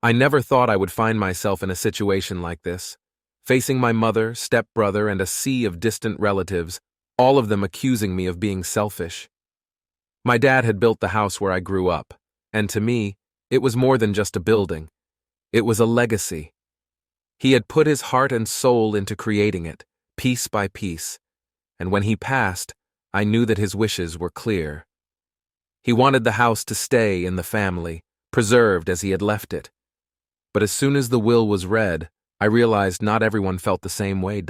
I never thought I would find myself in a situation like this, facing my mother, stepbrother, and a sea of distant relatives, all of them accusing me of being selfish. My dad had built the house where I grew up, and to me, it was more than just a building. It was a legacy. He had put his heart and soul into creating it, piece by piece, and when he passed, I knew that his wishes were clear. He wanted the house to stay in the family, preserved as he had left it. But as soon as the will was read, I realized not everyone felt the same way.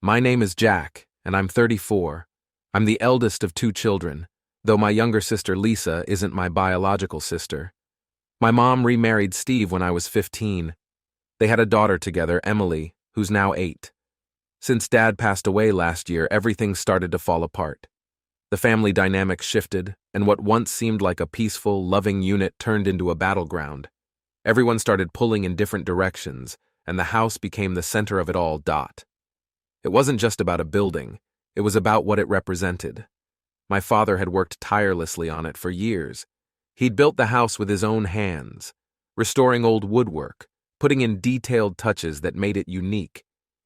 My name is Jack, and I'm 34. I'm the eldest of 2 children, though my younger sister Lisa isn't my biological sister. My mom remarried Steve when I was 15. They had a daughter together, Emily, who's now 8. Since Dad passed away last year, everything started to fall apart. The family dynamic shifted, and what once seemed like a peaceful, loving unit turned into a battleground. Everyone started pulling in different directions, and the house became the center of it all. It wasn't just about a building, it was about what it represented. My father had worked tirelessly on it for years. He'd built the house with his own hands, restoring old woodwork, putting in detailed touches that made it unique.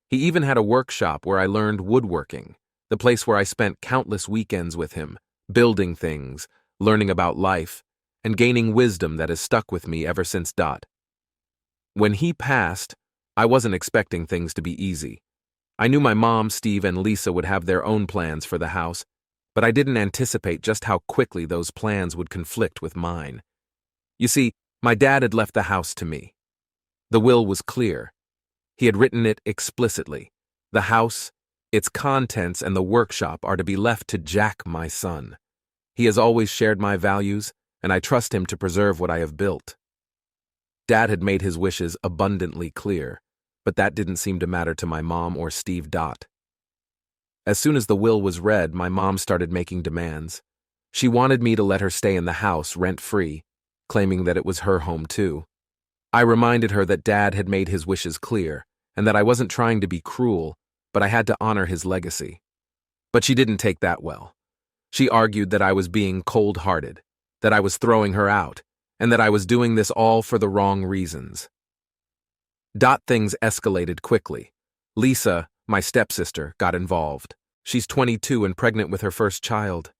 He even had a workshop where I learned woodworking, the place where I spent countless weekends with him, building things, learning about life, and gaining wisdom that has stuck with me ever since. When he passed, I wasn't expecting things to be easy. I knew my mom, Steve, and Lisa would have their own plans for the house, but I didn't anticipate just how quickly those plans would conflict with mine. You see, my dad had left the house to me. The will was clear. He had written it explicitly. The house, its contents, and the workshop are to be left to Jack, my son. He has always shared my values, and I trust him to preserve what I have built. Dad had made his wishes abundantly clear, but that didn't seem to matter to my mom or Steve. As soon as the will was read, my mom started making demands. She wanted me to let her stay in the house rent-free, claiming that it was her home too. I reminded her that Dad had made his wishes clear, and that I wasn't trying to be cruel, but I had to honor his legacy. But she didn't take that well. She argued that I was being cold-hearted, that I was throwing her out, and that I was doing this all for the wrong reasons. Things escalated quickly. Lisa, my stepsister, got involved. She's 22 and pregnant with her first child.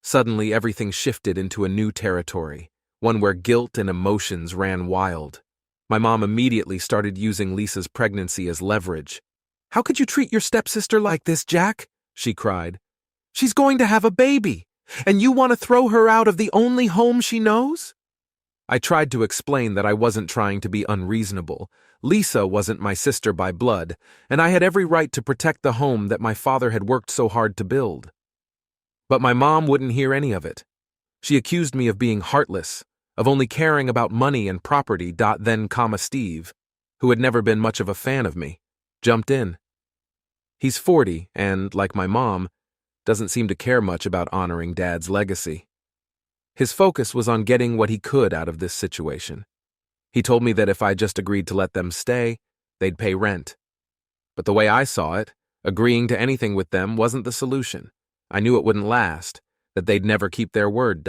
Suddenly, everything shifted into a new territory, one where guilt and emotions ran wild. My mom immediately started using Lisa's pregnancy as leverage. "How could you treat your stepsister like this, Jack?" she cried. "She's going to have a baby, and you want to throw her out of the only home she knows?" I tried to explain that I wasn't trying to be unreasonable. Lisa wasn't my sister by blood, and I had every right to protect the home that my father had worked so hard to build. But my mom wouldn't hear any of it. She accused me of being heartless, of only caring about money and property. Then, Steve, who had never been much of a fan of me, jumped in. He's 40 and, like my mom, doesn't seem to care much about honoring Dad's legacy. His focus was on getting what he could out of this situation. He told me that if I just agreed to let them stay, they'd pay rent. But the way I saw it, agreeing to anything with them wasn't the solution. I knew it wouldn't last, that they'd never keep their word.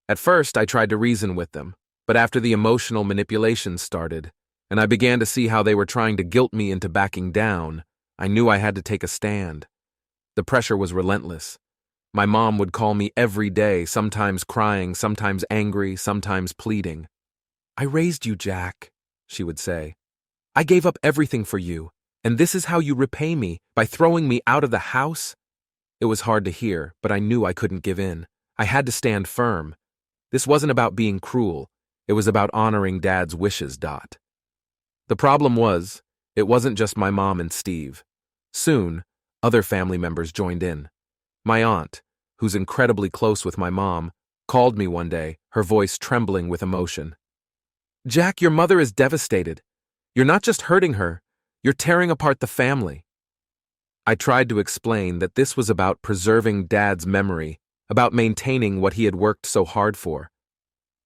At first, I tried to reason with them, but after the emotional manipulation started, and I began to see how they were trying to guilt me into backing down, I knew I had to take a stand. The pressure was relentless. My mom would call me every day, sometimes crying, sometimes angry, sometimes pleading. "I raised you, Jack," she would say. "I gave up everything for you, and this is how you repay me, by throwing me out of the house?" It was hard to hear, but I knew I couldn't give in. I had to stand firm. This wasn't about being cruel. It was about honoring Dad's wishes. The problem was, it wasn't just my mom and Steve. Soon, other family members joined in. My aunt, who's incredibly close with my mom, called me one day, her voice trembling with emotion. "Jack, your mother is devastated. You're not just hurting her, you're tearing apart the family." I tried to explain that this was about preserving Dad's memory, about maintaining what he had worked so hard for.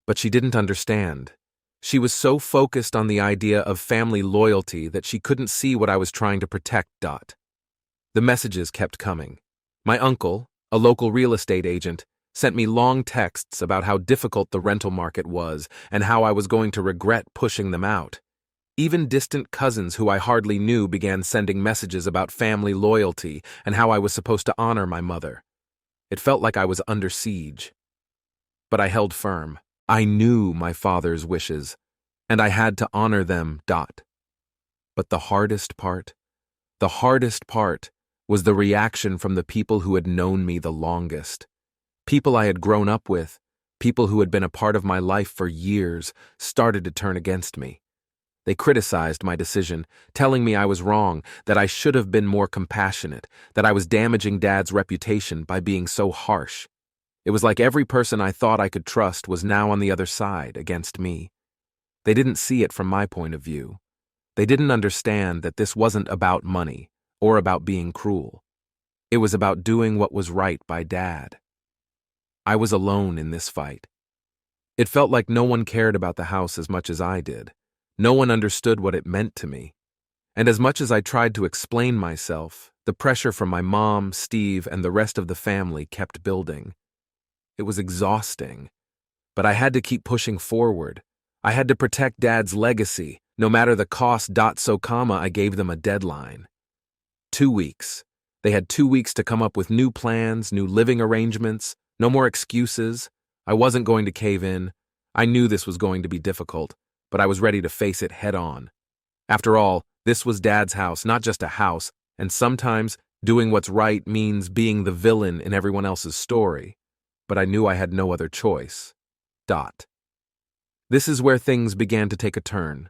But she didn't understand. She was so focused on the idea of family loyalty that she couldn't see what I was trying to protect. The messages kept coming. My uncle, a local real estate agent, sent me long texts about how difficult the rental market was and how I was going to regret pushing them out. Even distant cousins who I hardly knew began sending messages about family loyalty and how I was supposed to honor my mother. It felt like I was under siege. But I held firm. I knew my father's wishes, and I had to honor them. But the hardest part was the reaction from the people who had known me the longest. People I had grown up with, people who had been a part of my life for years, started to turn against me. They criticized my decision, telling me I was wrong, that I should have been more compassionate, that I was damaging Dad's reputation by being so harsh. It was like every person I thought I could trust was now on the other side, against me. They didn't see it from my point of view. They didn't understand that this wasn't about money or about being cruel. It was about doing what was right by Dad. I was alone in this fight. It felt like no one cared about the house as much as I did. No one understood what it meant to me. And as much as I tried to explain myself, the pressure from my mom, Steve, and the rest of the family kept building. It was exhausting. But I had to keep pushing forward. I had to protect Dad's legacy, no matter the cost. I gave them a deadline. 2 weeks. They had 2 weeks to come up with new plans, new living arrangements, no more excuses. I wasn't going to cave in. I knew this was going to be difficult, but I was ready to face it head on. After all, this was Dad's house, not just a house, and sometimes doing what's right means being the villain in everyone else's story. But I knew I had no other choice. This is where things began to take a turn.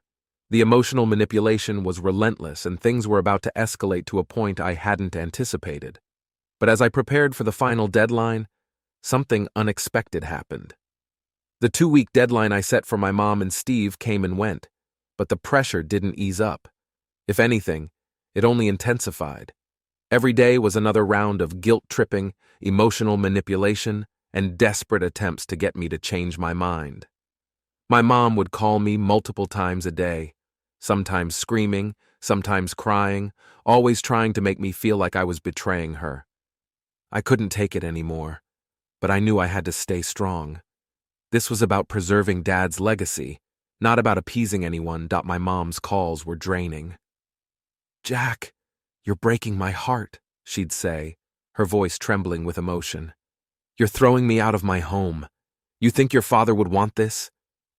The emotional manipulation was relentless, and things were about to escalate to a point I hadn't anticipated. But as I prepared for the final deadline, something unexpected happened. The 2-week deadline I set for my mom and Steve came and went, but the pressure didn't ease up. If anything, it only intensified. Every day was another round of guilt-tripping, emotional manipulation, and desperate attempts to get me to change my mind. My mom would call me multiple times a day, sometimes screaming, sometimes crying, always trying to make me feel like I was betraying her. I couldn't take it anymore, but I knew I had to stay strong. This was about preserving Dad's legacy, not about appeasing anyone. My mom's calls were draining. "Jack, you're breaking my heart," she'd say, her voice trembling with emotion. "You're throwing me out of my home. You think your father would want this?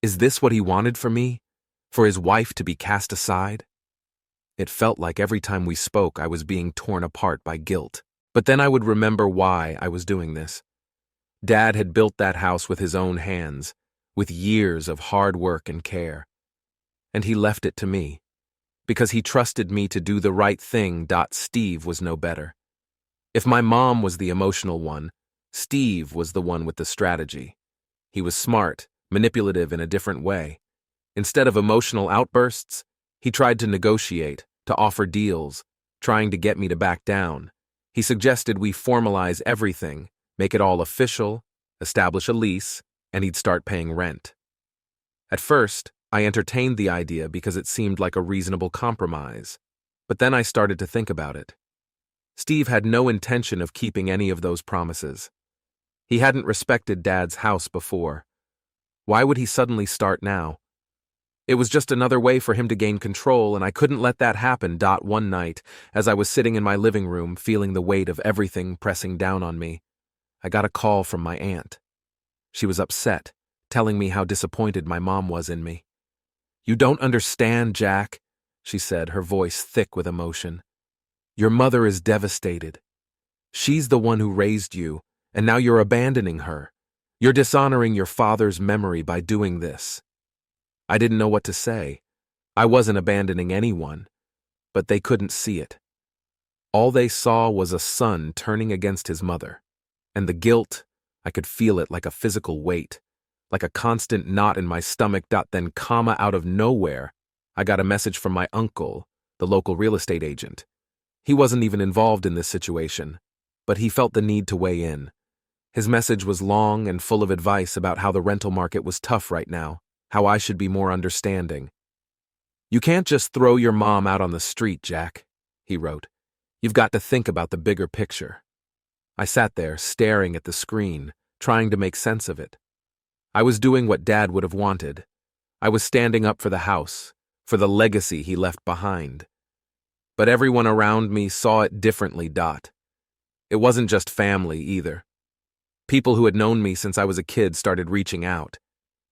Is this what he wanted for me? For his wife to be cast aside?" It felt like every time we spoke I was being torn apart by guilt. But then I would remember why I was doing this. Dad had built that house with his own hands, with years of hard work and care. And he left it to me, because he trusted me to do the right thing. Steve was no better. If my mom was the emotional one, Steve was the one with the strategy. He was smart, manipulative in a different way. Instead of emotional outbursts, he tried to negotiate, to offer deals, trying to get me to back down. He suggested we formalize everything, make it all official, establish a lease, and he'd start paying rent. At first, I entertained the idea because it seemed like a reasonable compromise. But then I started to think about it. Steve had no intention of keeping any of those promises. He hadn't respected Dad's house before. Why would he suddenly start now? It was just another way for him to gain control, and I couldn't let that happen. One night, as I was sitting in my living room, feeling the weight of everything pressing down on me, I got a call from my aunt. She was upset, telling me how disappointed my mom was in me. "You don't understand, Jack," she said, her voice thick with emotion. "Your mother is devastated. She's the one who raised you, and now you're abandoning her. You're dishonoring your father's memory by doing this." I didn't know what to say. I wasn't abandoning anyone, but they couldn't see it. All they saw was a son turning against his mother. And the guilt, I could feel it like a physical weight, like a constant knot in my stomach. Then, out of nowhere, I got a message from my uncle, the local real estate agent. He wasn't even involved in this situation, but he felt the need to weigh in. His message was long and full of advice about how the rental market was tough right now, how I should be more understanding. "You can't just throw your mom out on the street, Jack," he wrote. "You've got to think about the bigger picture." I sat there, staring at the screen, trying to make sense of it. I was doing what Dad would have wanted. I was standing up for the house, for the legacy he left behind. But everyone around me saw it differently. It wasn't just family either. People who had known me since I was a kid started reaching out.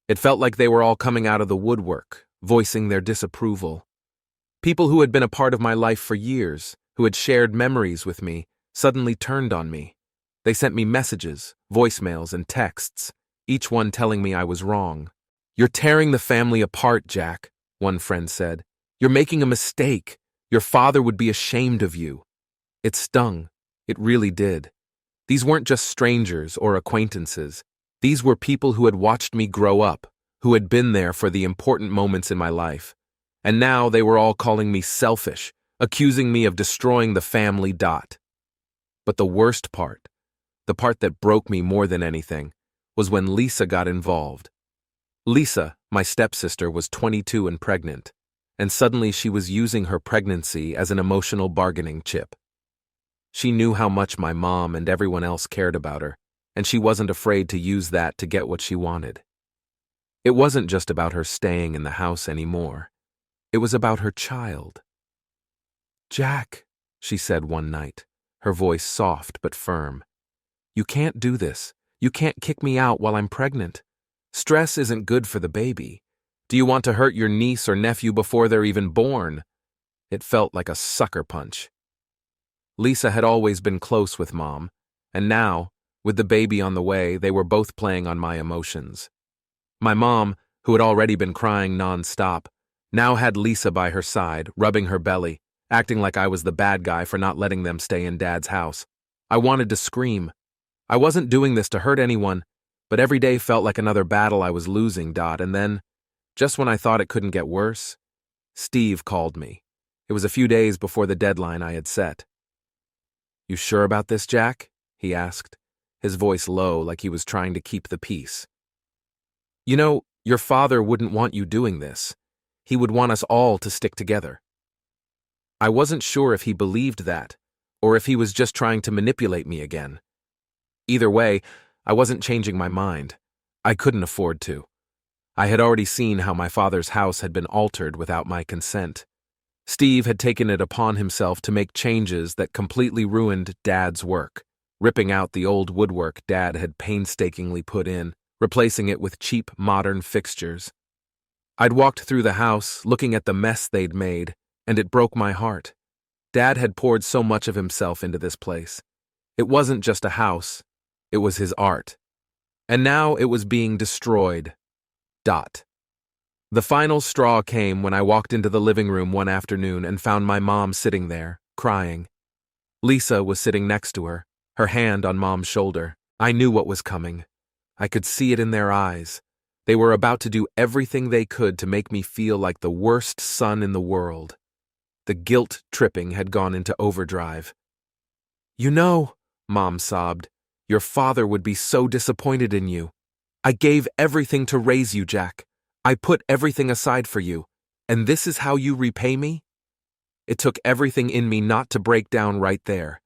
It felt like they were all coming out of the woodwork, voicing their disapproval. People who had been a part of my life for years, who had shared memories with me, suddenly turned on me. They sent me messages, voicemails, and texts, each one telling me I was wrong. "You're tearing the family apart, Jack," one friend said. "You're making a mistake. Your father would be ashamed of you." It stung. It really did. These weren't just strangers or acquaintances. These were people who had watched me grow up, who had been there for the important moments in my life. And now they were all calling me selfish, accusing me of destroying the family. But the worst part, the part that broke me more than anything, was when Lisa got involved. Lisa, my stepsister, was 22 and pregnant, and suddenly she was using her pregnancy as an emotional bargaining chip. She knew how much my mom and everyone else cared about her, and she wasn't afraid to use that to get what she wanted. It wasn't just about her staying in the house anymore. It was about her child. "Jack," she said one night, her voice soft but firm, "you can't do this. You can't kick me out while I'm pregnant. Stress isn't good for the baby. Do you want to hurt your niece or nephew before they're even born?" It felt like a sucker punch. Lisa had always been close with Mom, and now, with the baby on the way, they were both playing on my emotions. My mom, who had already been crying non-stop, now had Lisa by her side, rubbing her belly, acting like I was the bad guy for not letting them stay in Dad's house. I wanted to scream. I wasn't doing this to hurt anyone, but every day felt like another battle I was losing. And then, just when I thought it couldn't get worse, Steve called me. It was a few days before the deadline I had set. "You sure about this, Jack?" he asked, his voice low like he was trying to keep the peace. "You know, your father wouldn't want you doing this. He would want us all to stick together." I wasn't sure if he believed that, or if he was just trying to manipulate me again. Either way, I wasn't changing my mind. I couldn't afford to. I had already seen how my father's house had been altered without my consent. Steve had taken it upon himself to make changes that completely ruined Dad's work, ripping out the old woodwork Dad had painstakingly put in, replacing it with cheap, modern fixtures. I'd walked through the house, looking at the mess they'd made, and it broke my heart. Dad had poured so much of himself into this place. It wasn't just a house, it was his art. And now it was being destroyed. The final straw came when I walked into the living room one afternoon and found my mom sitting there, crying. Lisa was sitting next to her, her hand on Mom's shoulder. I knew what was coming. I could see it in their eyes. They were about to do everything they could to make me feel like the worst son in the world. The guilt tripping had gone into overdrive. "You know," Mom sobbed, "your father would be so disappointed in you. I gave everything to raise you, Jack. I put everything aside for you, and this is how you repay me?" It took everything in me not to break down right there,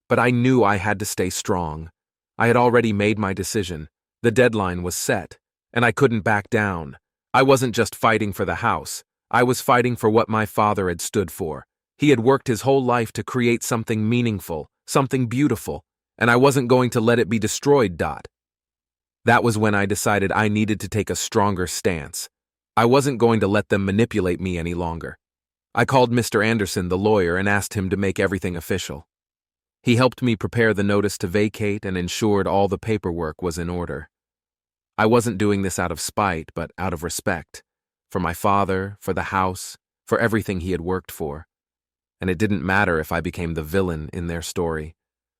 but I knew I had to stay strong. I had already made my decision. The deadline was set, and I couldn't back down. I wasn't just fighting for the house. I was fighting for what my father had stood for. He had worked his whole life to create something meaningful, something beautiful, and I wasn't going to let it be destroyed. That was when I decided I needed to take a stronger stance. I wasn't going to let them manipulate me any longer. I called Mr. Anderson, the lawyer, and asked him to make everything official. He helped me prepare the notice to vacate and ensured all the paperwork was in order. I wasn't doing this out of spite, but out of respect. For my father, for the house, for everything he had worked for. And it didn't matter if I became the villain in their story.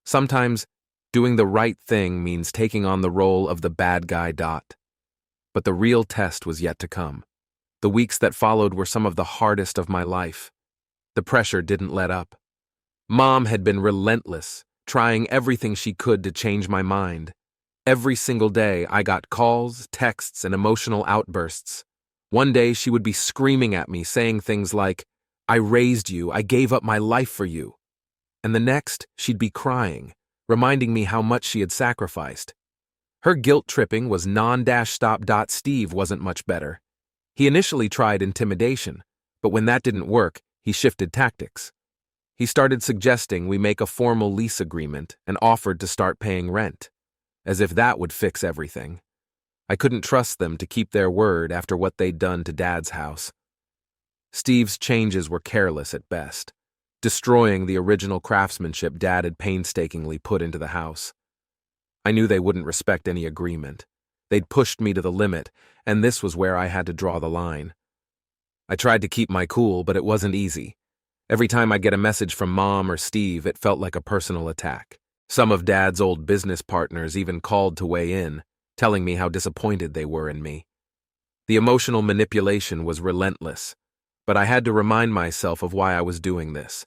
Sometimes, doing the right thing means taking on the role of the bad guy. But the real test was yet to come. The weeks that followed were some of the hardest of my life. The pressure didn't let up. Mom had been relentless, trying everything she could to change my mind. Every single day, I got calls, texts, and emotional outbursts. One day, she would be screaming at me, saying things like, "I raised you, I gave up my life for you." And the next, she'd be crying, reminding me how much she had sacrificed. Her guilt-tripping was non-stop. Steve wasn't much better. He initially tried intimidation, but when that didn't work, he shifted tactics. He started suggesting we make a formal lease agreement and offered to start paying rent, as if that would fix everything. I couldn't trust them to keep their word after what they'd done to Dad's house. Steve's changes were careless at best, destroying the original craftsmanship Dad had painstakingly put into the house. I knew they wouldn't respect any agreement. They'd pushed me to the limit, and this was where I had to draw the line. I tried to keep my cool, but it wasn't easy. Every time I'd get a message from Mom or Steve, it felt like a personal attack. Some of Dad's old business partners even called to weigh in, telling me how disappointed they were in me. The emotional manipulation was relentless, but I had to remind myself of why I was doing this.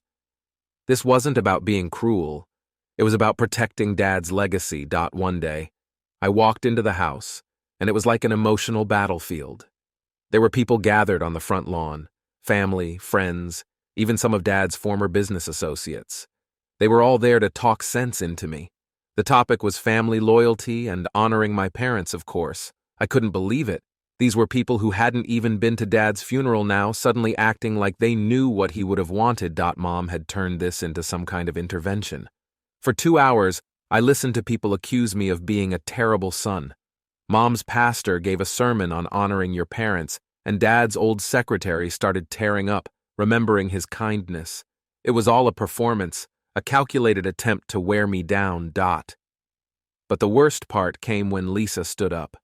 This wasn't about being cruel. It was about protecting Dad's legacy. One day, I walked into the house, and it was like an emotional battlefield. There were people gathered on the front lawn, family, friends, even some of Dad's former business associates. They were all there to talk sense into me. The topic was family loyalty and honoring my parents, of course. I couldn't believe it. These were people who hadn't even been to Dad's funeral now, suddenly acting like they knew what he would have wanted. Mom had turned this into some kind of intervention. For 2 hours, I listened to people accuse me of being a terrible son. Mom's pastor gave a sermon on honoring your parents, and Dad's old secretary started tearing up, remembering his kindness. It was all a performance, a calculated attempt to wear me down. But the worst part came when Lisa stood up.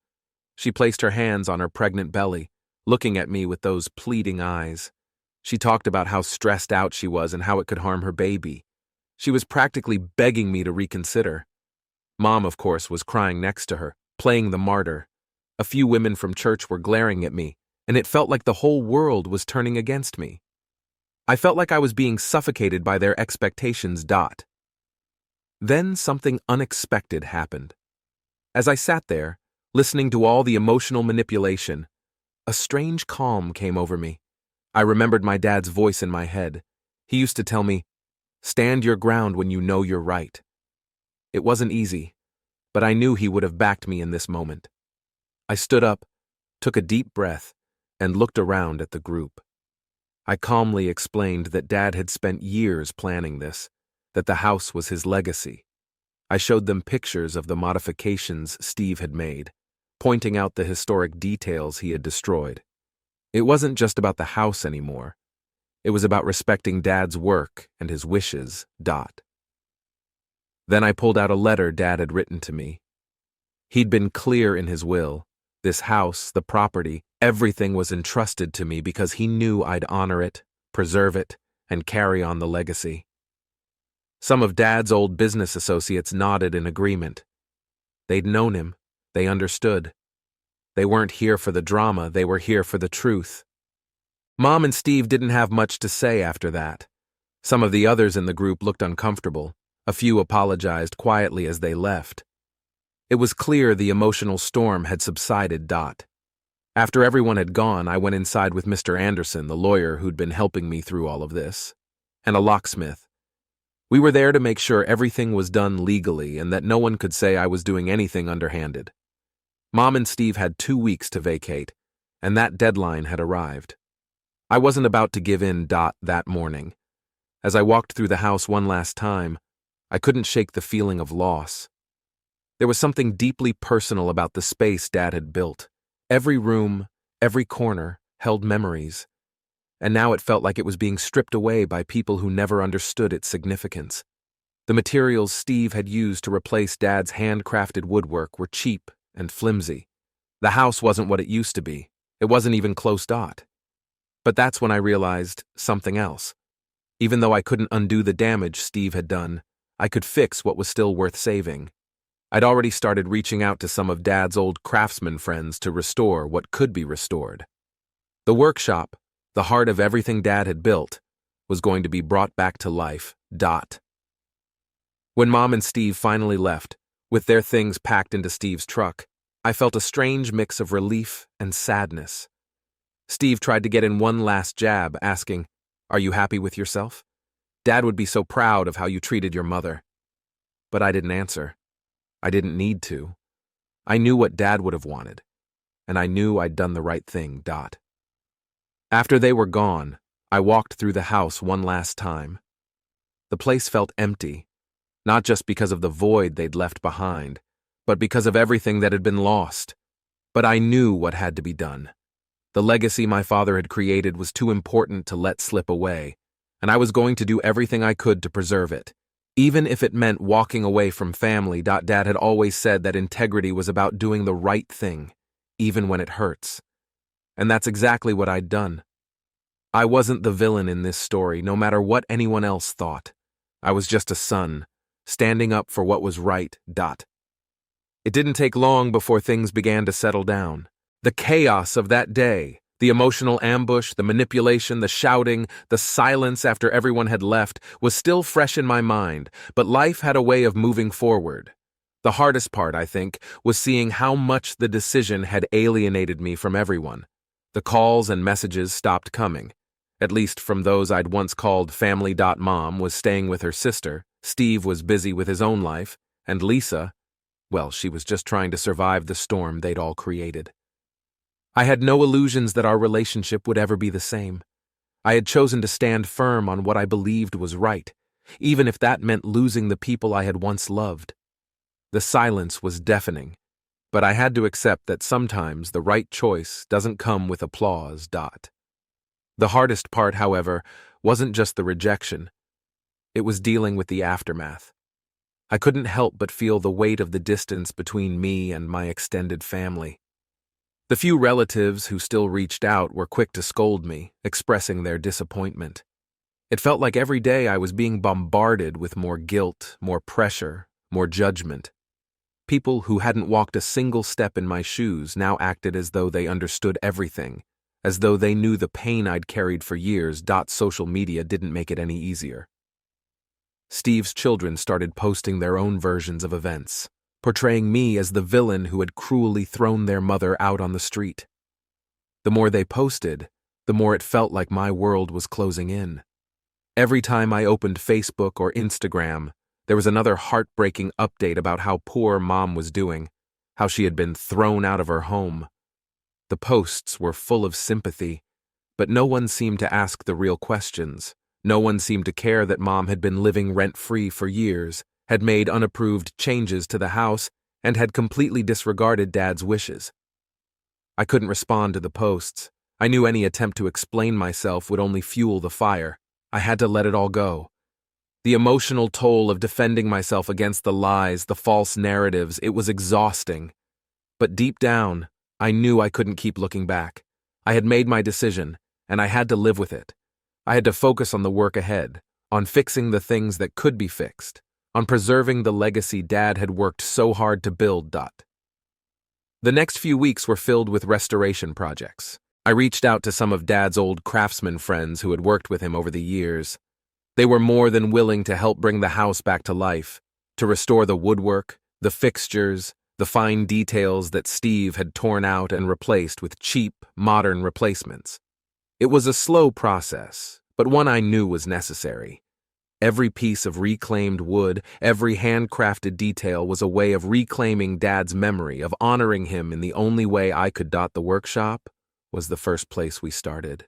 She placed her hands on her pregnant belly, looking at me with those pleading eyes. She talked about how stressed out she was and how it could harm her baby. She was practically begging me to reconsider. Mom, of course, was crying next to her, playing the martyr. A few women from church were glaring at me, and it felt like the whole world was turning against me. I felt like I was being suffocated by their expectations. Then something unexpected happened. As I sat there, listening to all the emotional manipulation, a strange calm came over me. I remembered my dad's voice in my head. He used to tell me, "Stand your ground when you know you're right." It wasn't easy, but I knew he would have backed me in this moment. I stood up, took a deep breath, and looked around at the group. I calmly explained that Dad had spent years planning this, that the house was his legacy. I showed them pictures of the modifications Steve had made, pointing out the historic details he had destroyed. It wasn't just about the house anymore. It was about respecting Dad's work and his wishes. Then I pulled out a letter Dad had written to me. He'd been clear in his will. This house, the property, everything was entrusted to me because he knew I'd honor it, preserve it, and carry on the legacy. Some of Dad's old business associates nodded in agreement. They'd known him. They understood. They weren't here for the drama, they were here for the truth. Mom and Steve didn't have much to say after that. Some of the others in the group looked uncomfortable. A few apologized quietly as they left. It was clear the emotional storm had subsided. After everyone had gone, I went inside with Mr. Anderson, the lawyer who'd been helping me through all of this, and a locksmith. We were there to make sure everything was done legally and that no one could say I was doing anything underhanded. Mom and Steve had 2 weeks to vacate, and that deadline had arrived. I wasn't about to give in. That morning, as I walked through the house one last time, I couldn't shake the feeling of loss. There was something deeply personal about the space Dad had built. Every room, every corner, held memories. And now it felt like it was being stripped away by people who never understood its significance. The materials Steve had used to replace Dad's handcrafted woodwork were cheap and flimsy. The house wasn't what it used to be. It wasn't even close. But that's when I realized something else. Even though I couldn't undo the damage Steve had done, I could fix what was still worth saving. I'd already started reaching out to some of Dad's old craftsman friends to restore what could be restored. The workshop, the heart of everything Dad had built, was going to be brought back to life. When Mom and Steve finally left, with their things packed into Steve's truck, I felt a strange mix of relief and sadness. Steve tried to get in one last jab, asking, "Are you happy with yourself? Dad would be so proud of how you treated your mother." But I didn't answer. I didn't need to. I knew what Dad would have wanted, and I knew I'd done the right thing. After they were gone, I walked through the house one last time. The place felt empty, not just because of the void they'd left behind, but because of everything that had been lost. But I knew what had to be done. The legacy my father had created was too important to let slip away, and I was going to do everything I could to preserve it, even if it meant walking away from family. Dad had always said that integrity was about doing the right thing, even when it hurts. And that's exactly what I'd done. I wasn't the villain in this story, no matter what anyone else thought. I was just a son, standing up for what was right. It didn't take long before things began to settle down. The chaos of that day, the emotional ambush, the manipulation, the shouting, the silence after everyone had left, was still fresh in my mind, but life had a way of moving forward. The hardest part, I think, was seeing how much the decision had alienated me from everyone. The calls and messages stopped coming. At least from those I'd once called family. Mom was staying with her sister, Steve was busy with his own life, and Lisa, well, she was just trying to survive the storm they'd all created. I had no illusions that our relationship would ever be the same. I had chosen to stand firm on what I believed was right, even if that meant losing the people I had once loved. The silence was deafening, but I had to accept that sometimes the right choice doesn't come with applause. The hardest part, however, wasn't just the rejection. It was dealing with the aftermath. I couldn't help but feel the weight of the distance between me and my extended family. The few relatives who still reached out were quick to scold me, expressing their disappointment. It felt like every day I was being bombarded with more guilt, more pressure, more judgment. People who hadn't walked a single step in my shoes now acted as though they understood everything, as though they knew the pain I'd carried for years. Social media didn't make it any easier. Steve's children started posting their own versions of events, portraying me as the villain who had cruelly thrown their mother out on the street. The more they posted, the more it felt like my world was closing in. Every time I opened Facebook or Instagram, there was another heartbreaking update about how poor Mom was doing, how she had been thrown out of her home. The posts were full of sympathy, but no one seemed to ask the real questions. No one seemed to care that Mom had been living rent-free for years, had made unapproved changes to the house, and had completely disregarded Dad's wishes. I couldn't respond to the posts. I knew any attempt to explain myself would only fuel the fire. I had to let it all go. The emotional toll of defending myself against the lies, the false narratives, it was exhausting. But deep down, I knew I couldn't keep looking back. I had made my decision, and I had to live with it. I had to focus on the work ahead, on fixing the things that could be fixed, on preserving the legacy Dad had worked so hard to build. The next few weeks were filled with restoration projects. I reached out to some of Dad's old craftsman friends who had worked with him over the years. They were more than willing to help bring the house back to life, to restore the woodwork, the fixtures, the fine details that Steve had torn out and replaced with cheap, modern replacements. It was a slow process, but one I knew was necessary. Every piece of reclaimed wood, every handcrafted detail was a way of reclaiming Dad's memory, of honoring him in the only way I could. The workshop was the first place we started.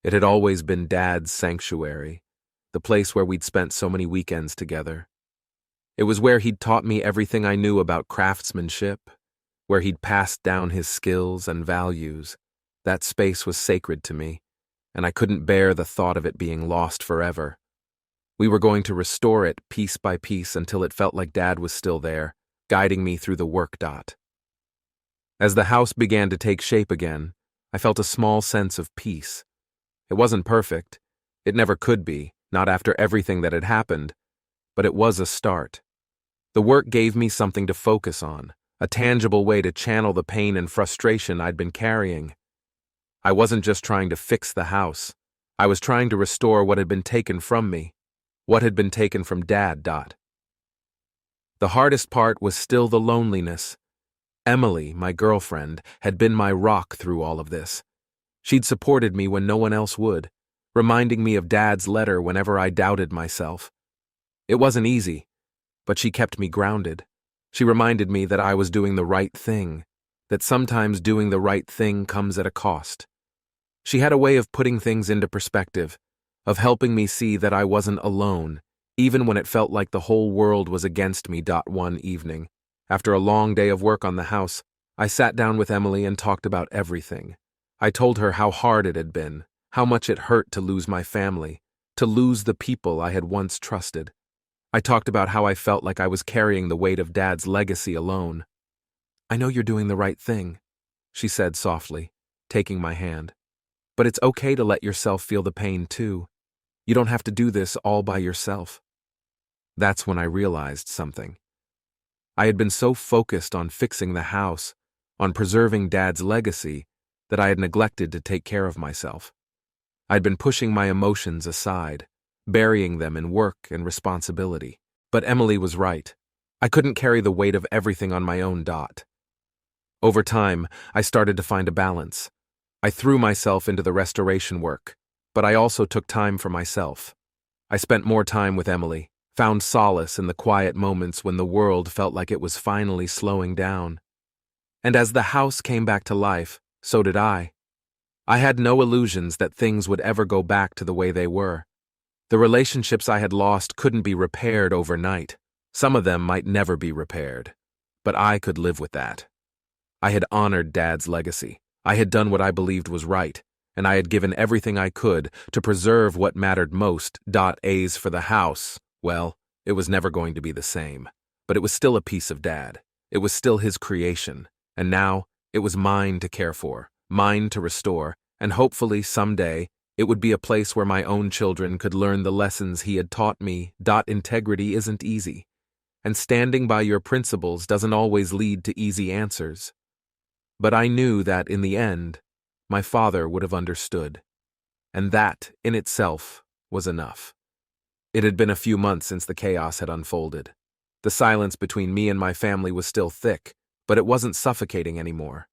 It had always been Dad's sanctuary, the place where we'd spent so many weekends together. It was where he'd taught me everything I knew about craftsmanship, where he'd passed down his skills and values. That space was sacred to me, and I couldn't bear the thought of it being lost forever. We were going to restore it piece by piece until it felt like Dad was still there, guiding me through the work. As the house began to take shape again, I felt a small sense of peace. It wasn't perfect. It never could be, not after everything that had happened, but it was a start. The work gave me something to focus on, a tangible way to channel the pain and frustration I'd been carrying. I wasn't just trying to fix the house. I was trying to restore what had been taken from me, what had been taken from Dad. The hardest part was still the loneliness. Emily, my girlfriend, had been my rock through all of this. She'd supported me when no one else would, reminding me of Dad's letter whenever I doubted myself. It wasn't easy, but she kept me grounded. She reminded me that I was doing the right thing, that sometimes doing the right thing comes at a cost. She had a way of putting things into perspective, of helping me see that I wasn't alone, even when it felt like the whole world was against me. One evening, after a long day of work on the house, I sat down with Emily and talked about everything. I told her how hard it had been, how much it hurt to lose my family, to lose the people I had once trusted. I talked about how I felt like I was carrying the weight of Dad's legacy alone. "I know you're doing the right thing," she said softly, taking my hand. "But it's okay to let yourself feel the pain too. You don't have to do this all by yourself." That's when I realized something. I had been so focused on fixing the house, on preserving Dad's legacy, that I had neglected to take care of myself. I'd been pushing my emotions aside, burying them in work and responsibility. But Emily was right. I couldn't carry the weight of everything on my own. Over time, I started to find a balance. I threw myself into the restoration work, but I also took time for myself. I spent more time with Emily, found solace in the quiet moments when the world felt like it was finally slowing down. And as the house came back to life, so did I. I had no illusions that things would ever go back to the way they were. The relationships I had lost couldn't be repaired overnight. Some of them might never be repaired. But I could live with that. I had honored Dad's legacy. I had done what I believed was right, and I had given everything I could to preserve what mattered most. As for the house, well, it was never going to be the same. But it was still a piece of Dad. It was still his creation, and now it was mine to care for, mine to restore, and hopefully someday it would be a place where my own children could learn the lessons he had taught me. Integrity isn't easy, and standing by your principles doesn't always lead to easy answers. But I knew that in the end, my father would have understood, and that in itself was enough. It had been a few months since the chaos had unfolded. The silence between me and my family was still thick, but it wasn't suffocating anymore.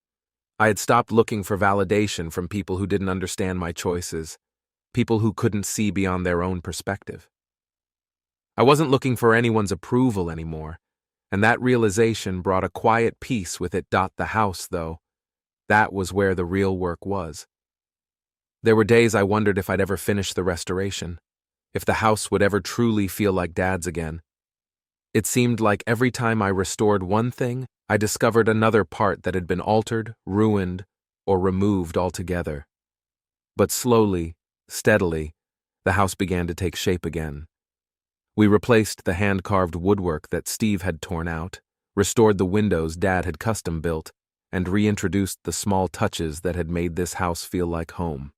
I had stopped looking for validation from people who didn't understand my choices, people who couldn't see beyond their own perspective. I wasn't looking for anyone's approval anymore, and that realization brought a quiet peace with it. The house, though, that was where the real work was. There were days I wondered if I'd ever finish the restoration, if the house would ever truly feel like Dad's again. It seemed like every time I restored one thing, I discovered another part that had been altered, ruined, or removed altogether. But slowly, steadily, the house began to take shape again. We replaced the hand-carved woodwork that Steve had torn out, restored the windows Dad had custom built, and reintroduced the small touches that had made this house feel like home.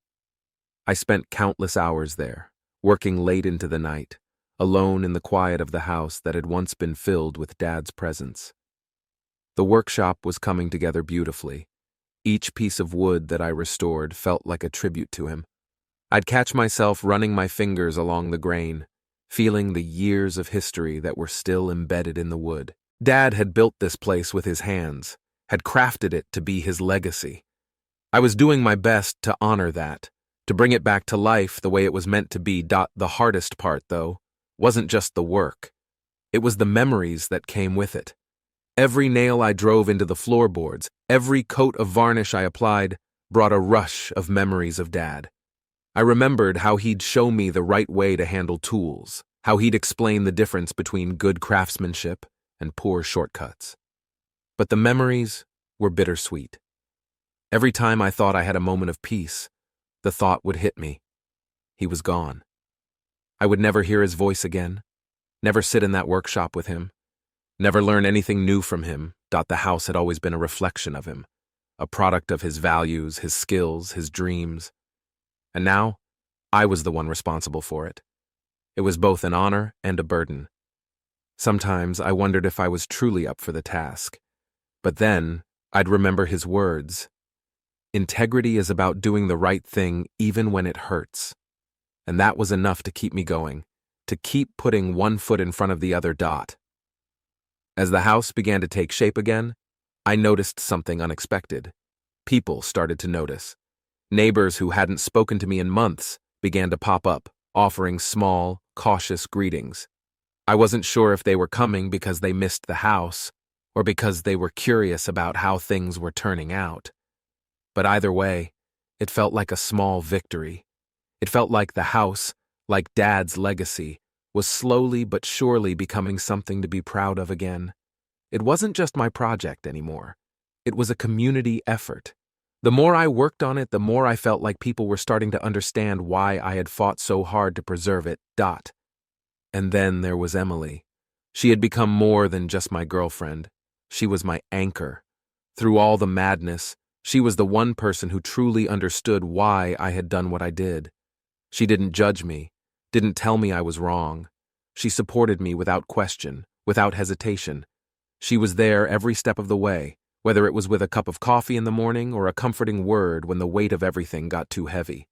I spent countless hours there, working late into the night, alone in the quiet of the house that had once been filled with Dad's presence. The workshop was coming together beautifully. Each piece of wood that I restored felt like a tribute to him. I'd catch myself running my fingers along the grain, feeling the years of history that were still embedded in the wood. Dad had built this place with his hands, had crafted it to be his legacy. I was doing my best to honor that, to bring it back to life the way it was meant to be. The hardest part, though, wasn't just the work. It was the memories that came with it. Every nail I drove into the floorboards, every coat of varnish I applied, brought a rush of memories of Dad. I remembered how he'd show me the right way to handle tools, how he'd explain the difference between good craftsmanship and poor shortcuts. But the memories were bittersweet. Every time I thought I had a moment of peace, the thought would hit me. He was gone. I would never hear his voice again, never sit in that workshop with him, never learn anything new from him. The house had always been a reflection of him, a product of his values, his skills, his dreams. And now, I was the one responsible for it. It was both an honor and a burden. Sometimes I wondered if I was truly up for the task. But then, I'd remember his words. Integrity is about doing the right thing even when it hurts. And that was enough to keep me going, to keep putting one foot in front of the other. As the house began to take shape again, I noticed something unexpected. People started to notice. Neighbors who hadn't spoken to me in months began to pop up, offering small, cautious greetings. I wasn't sure if they were coming because they missed the house, or because they were curious about how things were turning out. But either way, it felt like a small victory. It felt like the house, like Dad's legacy, was slowly but surely becoming something to be proud of again. It wasn't just my project anymore. It was a community effort. The more I worked on it, the more I felt like people were starting to understand why I had fought so hard to preserve it. And then there was Emily. She had become more than just my girlfriend. She was my anchor. Through all the madness, she was the one person who truly understood why I had done what I did. She didn't judge me, didn't tell me I was wrong. She supported me without question, without hesitation. She was there every step of the way, whether it was with a cup of coffee in the morning or a comforting word when the weight of everything got too heavy.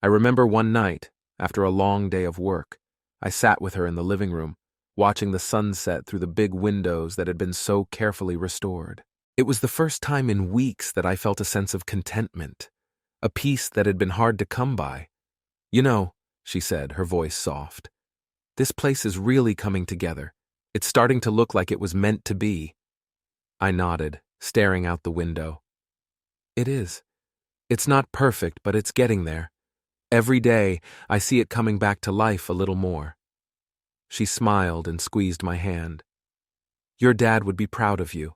I remember one night, after a long day of work, I sat with her in the living room, watching the sunset through the big windows that had been so carefully restored. It was the first time in weeks that I felt a sense of contentment, a peace that had been hard to come by. "You know," she said, her voice soft, "this place is really coming together. It's starting to look like it was meant to be." I nodded, staring out the window. "It is. It's not perfect, but it's getting there. Every day, I see it coming back to life a little more." She smiled and squeezed my hand. "Your dad would be proud of you.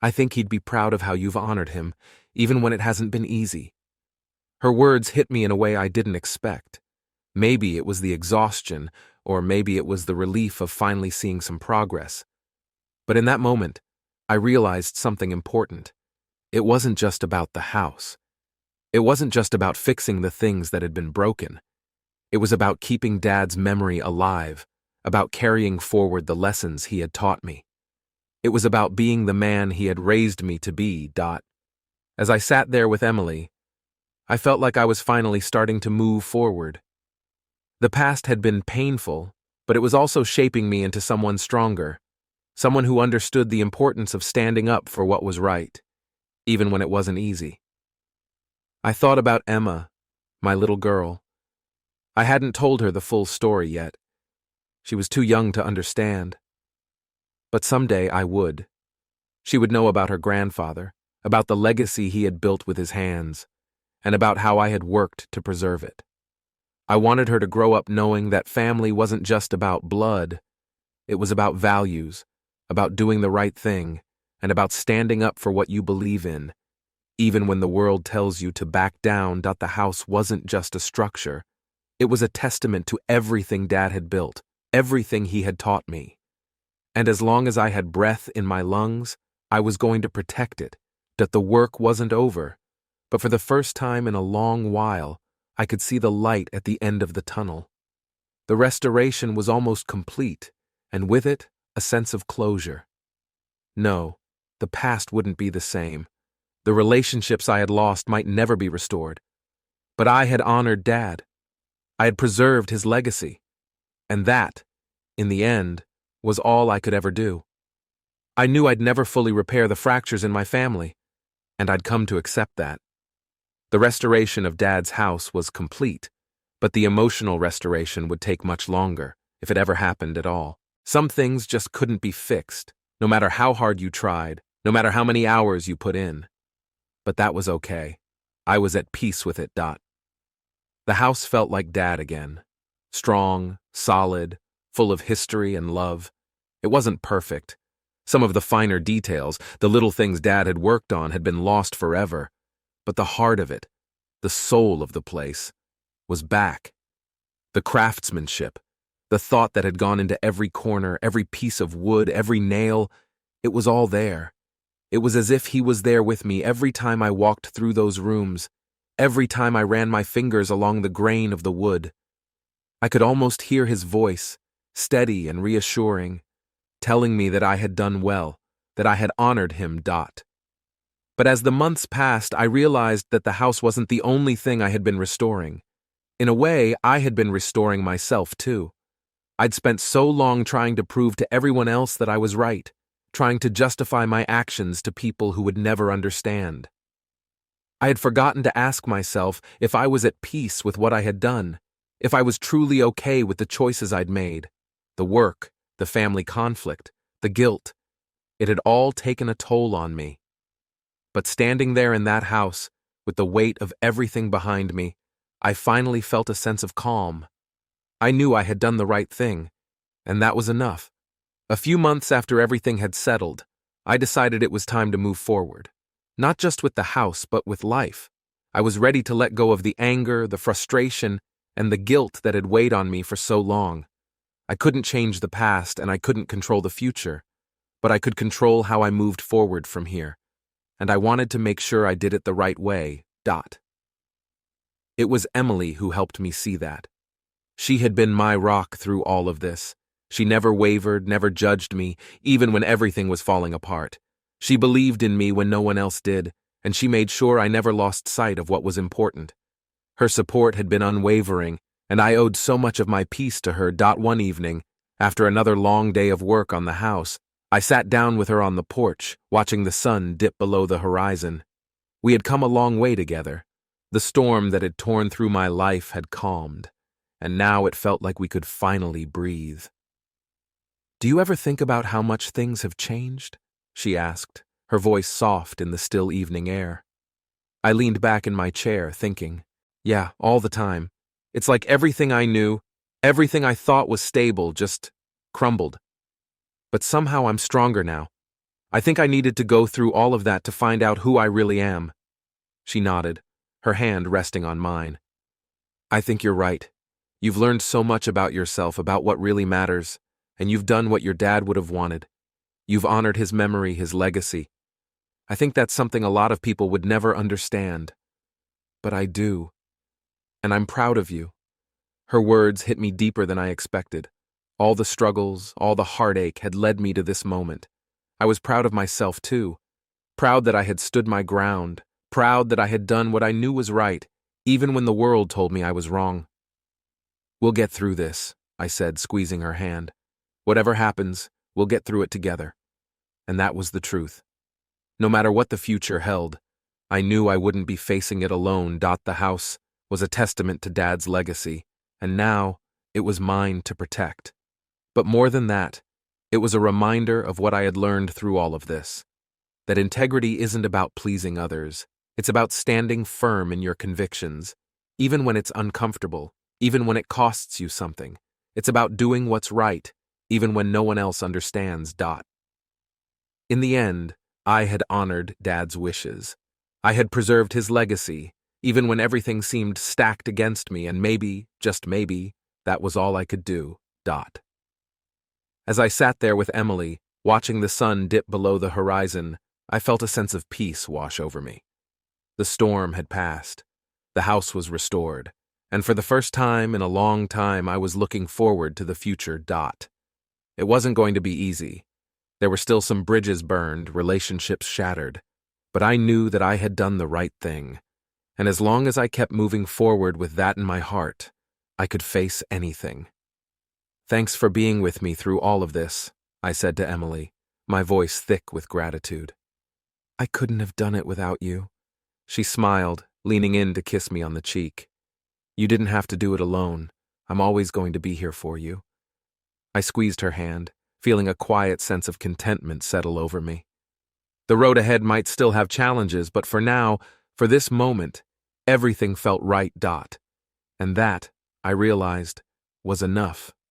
I think he'd be proud of how you've honored him, even when it hasn't been easy." Her words hit me in a way I didn't expect. Maybe it was the exhaustion, or maybe it was the relief of finally seeing some progress. But in that moment, I realized something important. It wasn't just about the house. It wasn't just about fixing the things that had been broken. It was about keeping Dad's memory alive, about carrying forward the lessons he had taught me. It was about being the man he had raised me to be. As I sat there with Emily, I felt like I was finally starting to move forward. The past had been painful, but it was also shaping me into someone stronger, someone who understood the importance of standing up for what was right, even when it wasn't easy. I thought about Emma, my little girl. I hadn't told her the full story yet. She was too young to understand. But someday I would. She would know about her grandfather, about the legacy he had built with his hands, and about how I had worked to preserve it. I wanted her to grow up knowing that family wasn't just about blood. It was about values, about doing the right thing, and about standing up for what you believe in, even when the world tells you to back down. The house wasn't just a structure. It was a testament to everything Dad had built, everything he had taught me. And as long as I had breath in my lungs, I was going to protect it, that the work wasn't over. But for the first time in a long while, I could see the light at the end of the tunnel. The restoration was almost complete, and with it, a sense of closure. No, the past wouldn't be the same. The relationships I had lost might never be restored. But I had honored Dad. I had preserved his legacy. And that, in the end, was all I could ever do. I knew I'd never fully repair the fractures in my family, and I'd come to accept that. The restoration of Dad's house was complete, but the emotional restoration would take much longer, if it ever happened at all. Some things just couldn't be fixed, no matter how hard you tried, no matter how many hours you put in. But that was okay. I was at peace with it. The house felt like Dad again. Strong, solid, full of history and love. It wasn't perfect. Some of the finer details, the little things Dad had worked on, had been lost forever. But the heart of it, the soul of the place, was back. The craftsmanship, the thought that had gone into every corner, every piece of wood, every nail, it was all there. It was as if he was there with me every time I walked through those rooms, every time I ran my fingers along the grain of the wood. I could almost hear his voice, steady and reassuring, telling me that I had done well, that I had honored him. But as the months passed, I realized that the house wasn't the only thing I had been restoring. In a way, I had been restoring myself too. I'd spent so long trying to prove to everyone else that I was right, trying to justify my actions to people who would never understand. I had forgotten to ask myself if I was at peace with what I had done, if I was truly okay with the choices I'd made, the work, the family conflict, the guilt. It had all taken a toll on me. But standing there in that house, with the weight of everything behind me, I finally felt a sense of calm. I knew I had done the right thing, and that was enough. A few months after everything had settled, I decided it was time to move forward. Not just with the house, but with life. I was ready to let go of the anger, the frustration, and the guilt that had weighed on me for so long. I couldn't change the past, and I couldn't control the future, but I could control how I moved forward from here. And I wanted to make sure I did it the right way. It was Emily who helped me see that. She had been my rock through all of this. She never wavered, never judged me, even when everything was falling apart. She believed in me when no one else did, and she made sure I never lost sight of what was important. Her support had been unwavering, and I owed so much of my peace to her. One evening, after another long day of work on the house, I sat down with her on the porch, watching the sun dip below the horizon. We had come a long way together. The storm that had torn through my life had calmed, and now it felt like we could finally breathe. "Do you ever think about how much things have changed?" she asked, her voice soft in the still evening air. I leaned back in my chair, thinking, yeah, all the time. It's like everything I knew, everything I thought was stable, just crumbled. But somehow I'm stronger now. I think I needed to go through all of that to find out who I really am. She nodded, her hand resting on mine. "I think you're right. You've learned so much about yourself, about what really matters, and you've done what your dad would have wanted. You've honored his memory, his legacy. I think that's something a lot of people would never understand. But I do. And I'm proud of you." Her words hit me deeper than I expected. All the struggles, all the heartache had led me to this moment. I was proud of myself, too. Proud that I had stood my ground. Proud that I had done what I knew was right, even when the world told me I was wrong. "We'll get through this," I said, squeezing her hand. "Whatever happens, we'll get through it together." And that was the truth. No matter what the future held, I knew I wouldn't be facing it alone. The house was a testament to Dad's legacy, and now it was mine to protect. But more than that, it was a reminder of what I had learned through all of this. That integrity isn't about pleasing others. It's about standing firm in your convictions, even when it's uncomfortable, even when it costs you something. It's about doing what's right, even when no one else understands. In the end, I had honored Dad's wishes. I had preserved his legacy, even when everything seemed stacked against me, and maybe, just maybe, that was all I could do. As I sat there with Emily, watching the sun dip below the horizon, I felt a sense of peace wash over me. The storm had passed. The house was restored. And for the first time in a long time, I was looking forward to the future. It wasn't going to be easy. There were still some bridges burned, relationships shattered. But I knew that I had done the right thing. And as long as I kept moving forward with that in my heart, I could face anything. "Thanks for being with me through all of this," I said to Emily, my voice thick with gratitude. "I couldn't have done it without you." She smiled, leaning in to kiss me on the cheek. "You didn't have to do it alone. I'm always going to be here for you." I squeezed her hand, feeling a quiet sense of contentment settle over me. The road ahead might still have challenges, but for now, for this moment, everything felt right. And that, I realized, was enough.